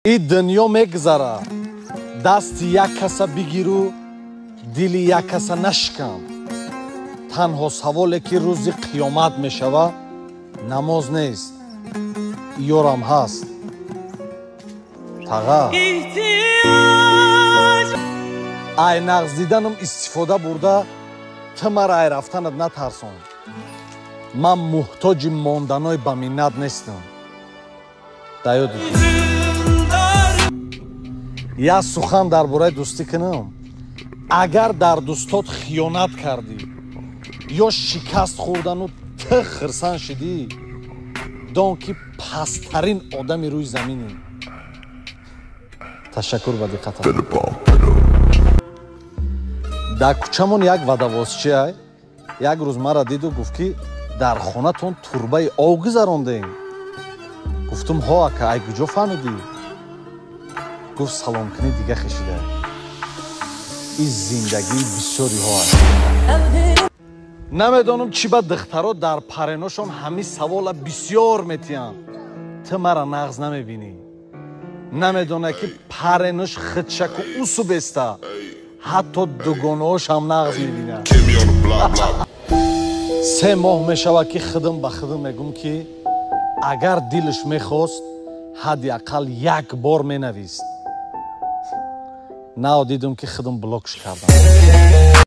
این دنیا میگذره دست یک کس بگیرو دل یک کس نشکن تنها سوالی که روز قیامت میشوه نماز نیست یورم هست تاغا ای نغز دیدنم استفاده برده تو مرا ای رفتنت نترسون من محتاج ماندنای به منت نیستم دایود یا سخن درباره دوستی کنم اگر در دوستات خیانت کردی یا شکست خوردن و تو خرسان شدی دان که پسترین آدمی روی زمینی تشکر به دقت در کوچمون یک ودوازچی یک روز مرا دید و گفت که در خانه‌تون توربه آب گذراندین گفتم ها اکا ای کجا فهمیدی گفت سلام کنی دیگه خشیده این زندگی بسیاری ها است نمیدانم چی با دخترها در پریناشون همین سوال بسیار میتین تو مرا نغز نمیبینی نمیدونه که پریناش خدشک و اوسو بسته حتی دوگانهاش هم نغز میبینه 3 ماه میشوه که خودم به خودم میگم که اگر دلش میخواست حداقل یک بار مینویست نه دیدم که خودم بلاکش کردم